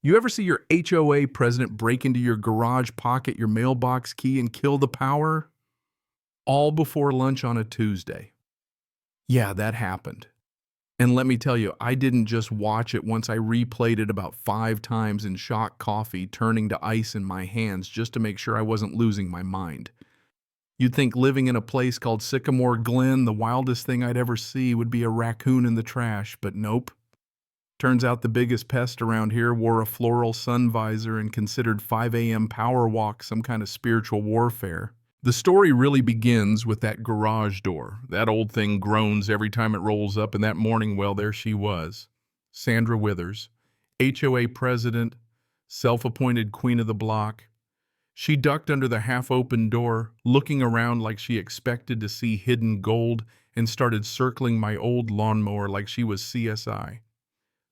You ever see your HOA president break into your garage, pocket your mailbox key, and kill the power? All before lunch on a Tuesday. Yeah, that happened. And let me tell you, I didn't just watch it once. I replayed it about 5 times in shock coffee, turning to ice in my hands just to make sure I wasn't losing my mind. You'd think living in a place called Sycamore Glen, the wildest thing I'd ever see would be a raccoon in the trash, but nope. Turns out the biggest pest around here wore a floral sun visor and considered 5 a.m. power walk some kind of spiritual warfare. The story really begins with that garage door. That old thing groans every time it rolls up, and that morning, well, there she was. Sandra Withers, HOA president, self-appointed queen of the block. She ducked under the half-open door, looking around like she expected to see hidden gold, and started circling my old lawnmower like she was CSI.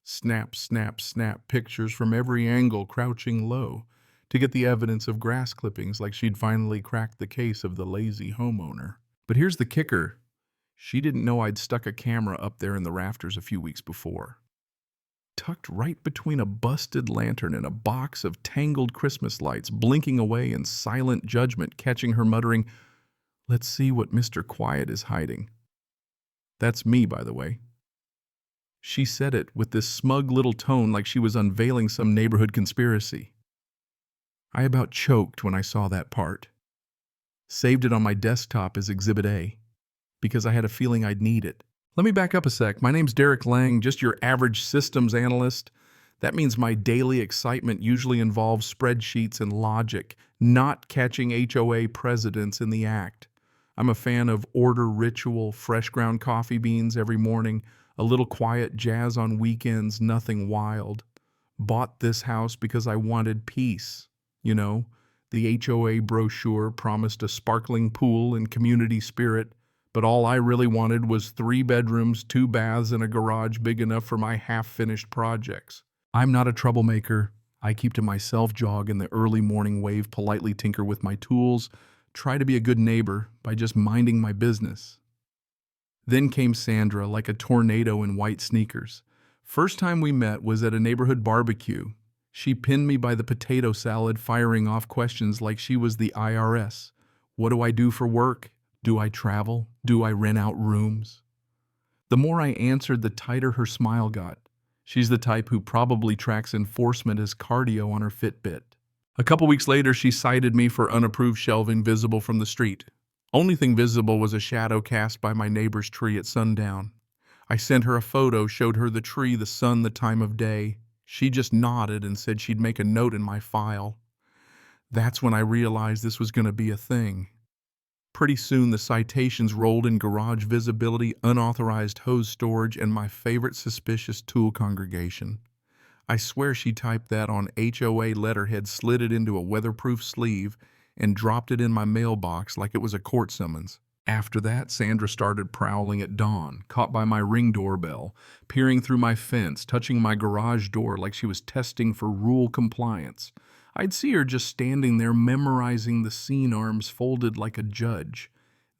Snap, snap, snap pictures from every angle, crouching low, to get the evidence of grass clippings like she'd finally cracked the case of the lazy homeowner. But here's the kicker. She didn't know I'd stuck a camera up there in the rafters a few weeks before. Tucked right between a busted lantern and a box of tangled Christmas lights, blinking away in silent judgment, catching her muttering, "Let's see what Mr. Quiet is hiding." That's me, by the way. She said it with this smug little tone like she was unveiling some neighborhood conspiracy. I about choked when I saw that part. Saved it on my desktop as Exhibit A, because I had a feeling I'd need it. Let me back up a sec. My name's Derek Lang, just your average systems analyst. That means my daily excitement usually involves spreadsheets and logic, not catching HOA presidents in the act. I'm a fan of order ritual, fresh ground coffee beans every morning, a little quiet jazz on weekends, nothing wild. Bought this house because I wanted peace. You know, the HOA brochure promised a sparkling pool and community spirit, but all I really wanted was 3 bedrooms, 2 baths, and a garage big enough for my half-finished projects. I'm not a troublemaker. I keep to myself, jog in the early morning wave, politely tinker with my tools, try to be a good neighbor by just minding my business. Then came Sandra like a tornado in white sneakers. First time we met was at a neighborhood barbecue. She pinned me by the potato salad, firing off questions like she was the IRS. What do I do for work? Do I travel? Do I rent out rooms? The more I answered, the tighter her smile got. She's the type who probably tracks enforcement as cardio on her Fitbit. A couple weeks later, she cited me for unapproved shelving visible from the street. Only thing visible was a shadow cast by my neighbor's tree at sundown. I sent her a photo, showed her the tree, the sun, the time of day. She just nodded and said she'd make a note in my file. That's when I realized this was going to be a thing. Pretty soon the citations rolled in: garage visibility, unauthorized hose storage, and my favorite suspicious tool congregation. I swear she typed that on HOA letterhead, slid it into a weatherproof sleeve, and dropped it in my mailbox like it was a court summons. After that, Sandra started prowling at dawn, caught by my Ring doorbell, peering through my fence, touching my garage door like she was testing for rule compliance. I'd see her just standing there memorizing the scene, arms folded like a judge.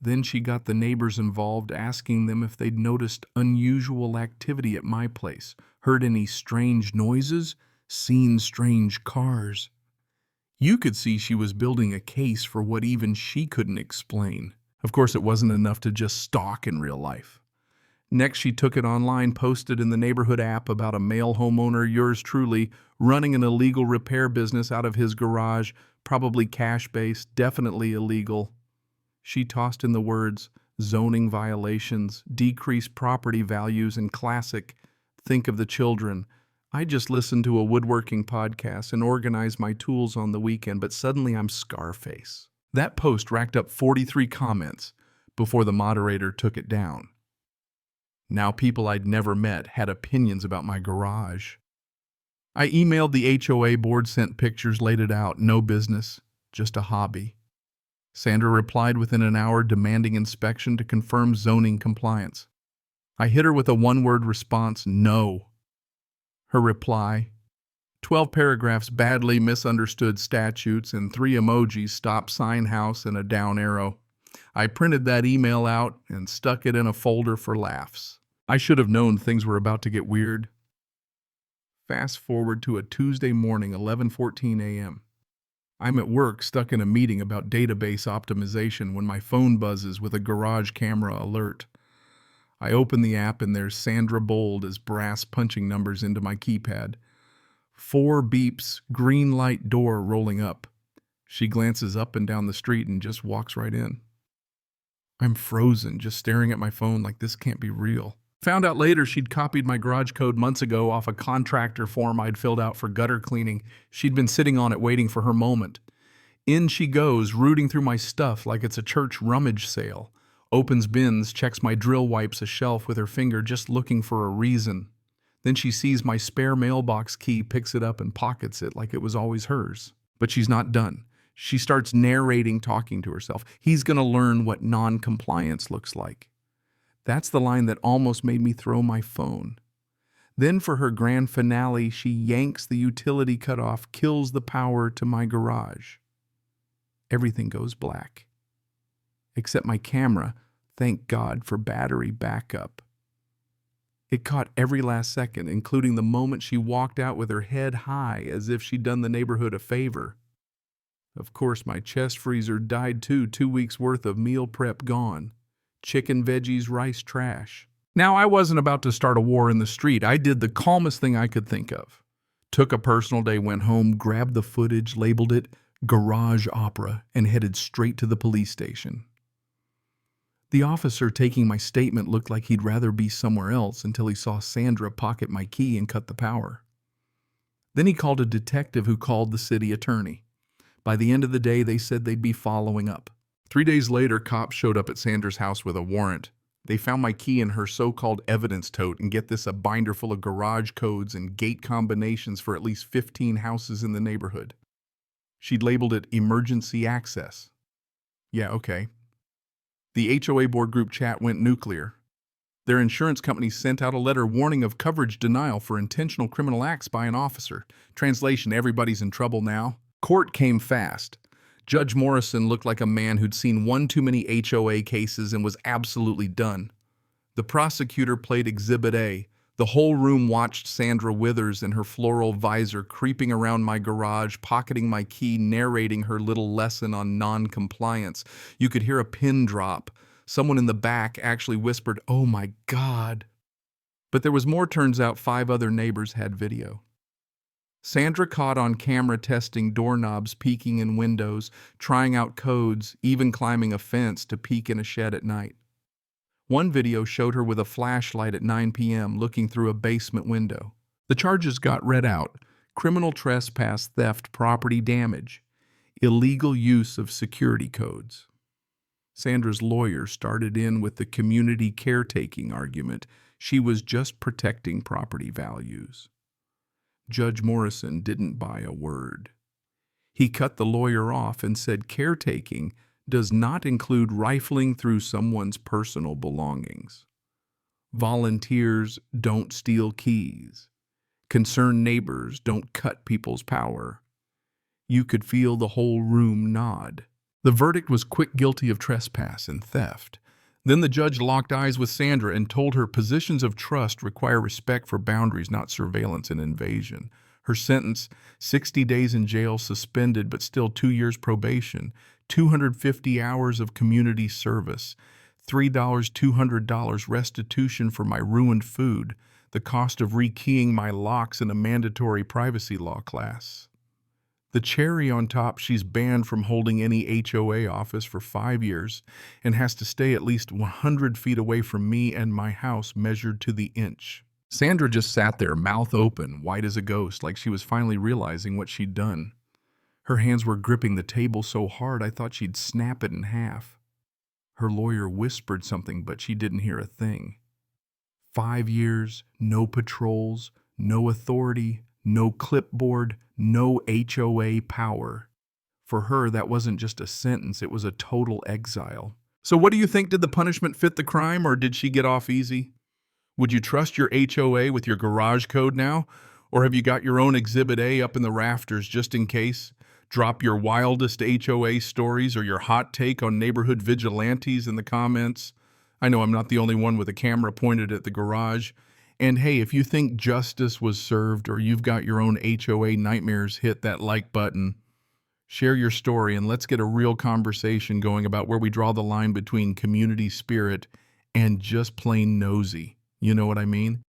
Then she got the neighbors involved, asking them if they'd noticed unusual activity at my place, heard any strange noises, seen strange cars. You could see she was building a case for what even she couldn't explain. Of course, it wasn't enough to just stalk in real life. Next, she took it online, posted in the neighborhood app about a male homeowner, yours truly, running an illegal repair business out of his garage, probably cash-based, definitely illegal. She tossed in the words zoning violations, decreased property values, and classic, think of the children. I just listened to a woodworking podcast and organized my tools on the weekend, but suddenly I'm Scarface. That post racked up 43 comments before the moderator took it down. Now people I'd never met had opinions about my garage. I emailed the HOA board, sent pictures, laid it out. No business, just a hobby. Sandra replied within an hour, demanding inspection to confirm zoning compliance. I hit her with a one-word response: no. Her reply: 12 paragraphs, badly misunderstood statutes, and 3 emojis, stop sign house, and a down arrow. I printed that email out and stuck it in a folder for laughs. I should have known things were about to get weird. Fast forward to a Tuesday morning, 11:14 a.m. I'm at work, stuck in a meeting about database optimization when my phone buzzes with a garage camera alert. I open the app and there's Sandra bold as brass punching numbers into my keypad. 4 beeps, green light door rolling up. She glances up and down the street and just walks right in. I'm frozen, just staring at my phone like this can't be real. Found out later she'd copied my garage code months ago off a contractor form I'd filled out for gutter cleaning. She'd been sitting on it waiting for her moment. In she goes, rooting through my stuff like it's a church rummage sale. Opens bins, checks my drill wipes a shelf with her finger, just looking for a reason. Then she sees my spare mailbox key, picks it up and pockets it like it was always hers. But she's not done. She starts narrating, talking to herself. He's going to learn what non-compliance looks like. That's the line that almost made me throw my phone. Then for her grand finale, she yanks the utility cutoff, kills the power to my garage. Everything goes black. Except my camera, thank God for battery backup. It caught every last second, including the moment she walked out with her head high as if she'd done the neighborhood a favor. Of course, my chest freezer died too, 2 weeks worth of meal prep gone. Chicken, veggies, rice, trash. Now, I wasn't about to start a war in the street. I did the calmest thing I could think of. Took a personal day, went home, grabbed the footage, labeled it Garage Opera, and headed straight to the police station. The officer taking my statement looked like he'd rather be somewhere else until he saw Sandra pocket my key and cut the power. Then he called a detective who called the city attorney. By the end of the day, they said they'd be following up. 3 days later, cops showed up at Sandra's house with a warrant. They found my key in her so-called evidence tote, and get this, a binder full of garage codes and gate combinations for at least 15 houses in the neighborhood. She'd labeled it emergency access. Yeah, okay. The HOA board group chat went nuclear. Their insurance company sent out a letter warning of coverage denial for intentional criminal acts by an officer. Translation, everybody's in trouble now. Court came fast. Judge Morrison looked like a man who'd seen one too many HOA cases and was absolutely done. The prosecutor played Exhibit A. The whole room watched Sandra Withers in her floral visor creeping around my garage, pocketing my key, narrating her little lesson on non-compliance. You could hear a pin drop. Someone in the back actually whispered, "Oh my God." But there was more. Turns out 5 other neighbors had video. Sandra caught on camera testing doorknobs, peeking in windows, trying out codes, even climbing a fence to peek in a shed at night. One video showed her with a flashlight at 9 p.m. looking through a basement window. The charges got read out: criminal trespass, theft, property damage, illegal use of security codes. Sandra's lawyer started in with the community caretaking argument. She was just protecting property values. Judge Morrison didn't buy a word. He cut the lawyer off and said caretaking does not include rifling through someone's personal belongings. Volunteers don't steal keys. Concerned neighbors don't cut people's power. You could feel the whole room nod. The verdict was quick: guilty of trespass and theft. Then the judge locked eyes with Sandra and told her positions of trust require respect for boundaries, not surveillance and invasion. Her sentence: 60 days in jail, suspended but still 2 years probation, 250 hours of community service, $200 restitution for my ruined food, the cost of rekeying my locks in a mandatory privacy law class. The cherry on top, she's banned from holding any HOA office for 5 years and has to stay at least 100 feet away from me and my house, measured to the inch. Sandra just sat there, mouth open, white as a ghost, like she was finally realizing what she'd done. Her hands were gripping the table so hard I thought she'd snap it in half. Her lawyer whispered something, but she didn't hear a thing. 5 years, no patrols, no authority, no clipboard, no HOA power. For her, that wasn't just a sentence, it was a total exile. So what do you think? Did the punishment fit the crime, or did she get off easy? Would you trust your HOA with your garage code now? Or have you got your own Exhibit A up in the rafters just in case? Drop your wildest HOA stories or your hot take on neighborhood vigilantes in the comments. I know I'm not the only one with a camera pointed at the garage. And hey, if you think justice was served or you've got your own HOA nightmares, hit that like button. Share your story and let's get a real conversation going about where we draw the line between community spirit and just plain nosy. You know what I mean?